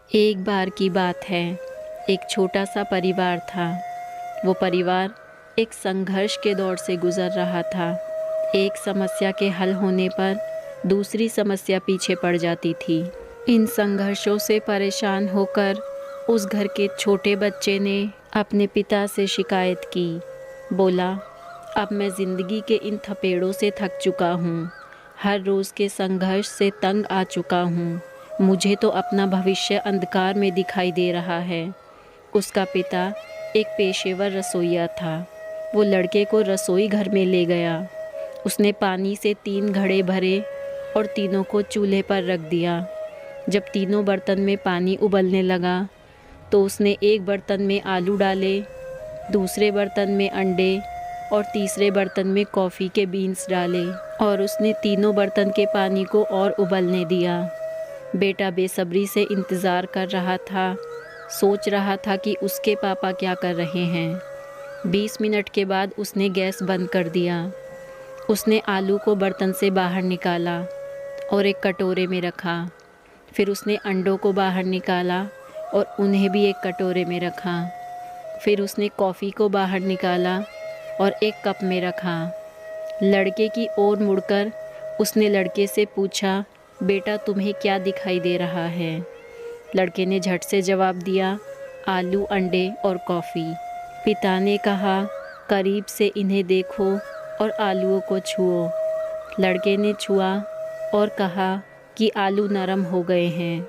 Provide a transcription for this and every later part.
एक बार की बात है, एक छोटा सा परिवार था। वो परिवार एक संघर्ष के दौर से गुज़र रहा था। एक समस्या के हल होने पर दूसरी समस्या पीछे पड़ जाती थी। इन संघर्षों से परेशान होकर उस घर के छोटे बच्चे ने अपने पिता से शिकायत की। बोला, अब मैं ज़िंदगी के इन थपेड़ों से थक चुका हूँ। हर रोज़ के संघर्ष से तंग आ चुका हूँ। मुझे तो अपना भविष्य अंधकार में दिखाई दे रहा है। उसका पिता एक पेशेवर रसोइया था। वो लड़के को रसोई घर में ले गया। उसने पानी से 3 घड़े भरे और तीनों को चूल्हे पर रख दिया। जब तीनों बर्तन में पानी उबलने लगा तो उसने एक बर्तन में आलू डाले, दूसरे बर्तन में अंडे और तीसरे बर्तन में कॉफ़ी के बीन्स डाले और उसने तीनों बर्तन के पानी को और उबलने दिया। बेटा बेसब्री से इंतज़ार कर रहा था, सोच रहा था कि उसके पापा क्या कर रहे हैं। 20 मिनट के बाद उसने गैस बंद कर दिया। उसने आलू को बर्तन से बाहर निकाला और एक कटोरे में रखा। फिर उसने अंडों को बाहर निकाला और उन्हें भी एक कटोरे में रखा। फिर उसने कॉफ़ी को बाहर निकाला और एक कप में रखा। लड़के की ओर मुड़कर उसने लड़के से पूछा, बेटा तुम्हें क्या दिखाई दे रहा है? लड़के ने झट से जवाब दिया, आलू, अंडे और कॉफ़ी। पिता ने कहा, करीब से इन्हें देखो और आलूओं को छुओ। लड़के ने छुआ और कहा कि आलू नरम हो गए हैं।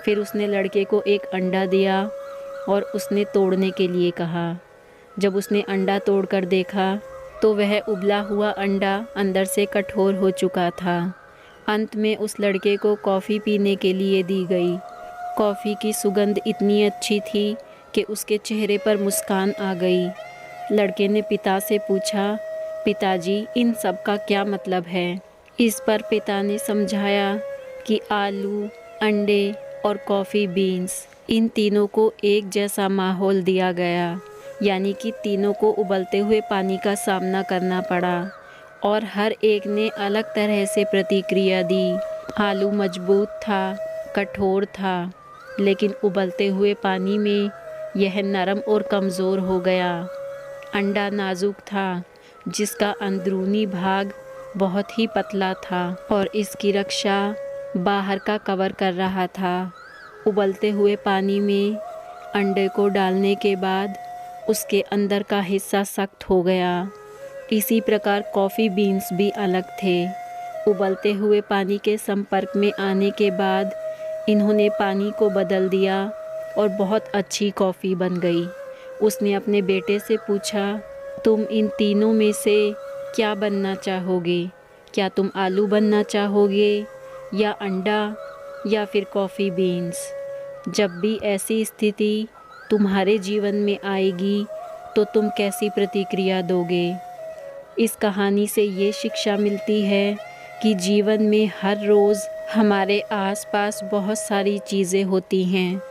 फिर उसने लड़के को एक अंडा दिया और उसने तोड़ने के लिए कहा। जब उसने अंडा तोड़कर देखा तो वह उबला हुआ अंडा अंदर से कठोर हो चुका था। अंत में उस लड़के को कॉफ़ी पीने के लिए दी गई। कॉफ़ी की सुगंध इतनी अच्छी थी कि उसके चेहरे पर मुस्कान आ गई। लड़के ने पिता से पूछा, पिताजी इन सब का क्या मतलब है? इस पर पिता ने समझाया कि आलू, अंडे और कॉफ़ी बीन्स, इन तीनों को एक जैसा माहौल दिया गया, यानी कि तीनों को उबलते हुए पानी का सामना करना पड़ा और हर एक ने अलग तरह से प्रतिक्रिया दी। आलू मजबूत था, कठोर था, लेकिन उबलते हुए पानी में यह नरम और कमज़ोर हो गया। अंडा नाजुक था, जिसका अंदरूनी भाग बहुत ही पतला था और इसकी रक्षा बाहर का कवर कर रहा था। उबलते हुए पानी में अंडे को डालने के बाद उसके अंदर का हिस्सा सख्त हो गया। इसी प्रकार कॉफ़ी बीन्स भी अलग थे। उबलते हुए पानी के संपर्क में आने के बाद इन्होंने पानी को बदल दिया और बहुत अच्छी कॉफ़ी बन गई। उसने अपने बेटे से पूछा, तुम इन तीनों में से क्या बनना चाहोगे? क्या तुम आलू बनना चाहोगे या अंडा या फिर कॉफ़ी बीन्स? जब भी ऐसी स्थिति तुम्हारे जीवन में आएगी तो तुम कैसी प्रतिक्रिया दोगे? इस कहानी से ये शिक्षा मिलती है कि जीवन में हर रोज़ हमारे आसपास बहुत सारी चीज़ें होती हैं,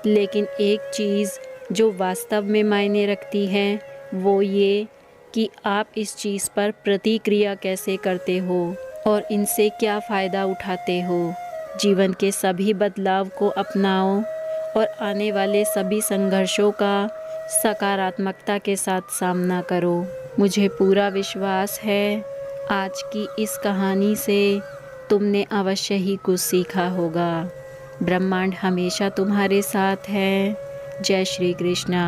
लेकिन एक चीज़ जो वास्तव में मायने रखती है वो ये कि आप इस चीज़ पर प्रतिक्रिया कैसे करते हो और इनसे क्या फ़ायदा उठाते हो। जीवन के सभी बदलाव को अपनाओ और आने वाले सभी संघर्षों का सकारात्मकता के साथ सामना करो। मुझे पूरा विश्वास है आज की इस कहानी से तुमने अवश्य ही कुछ सीखा होगा। ब्रह्मांड हमेशा तुम्हारे साथ है। जय श्री कृष्णा।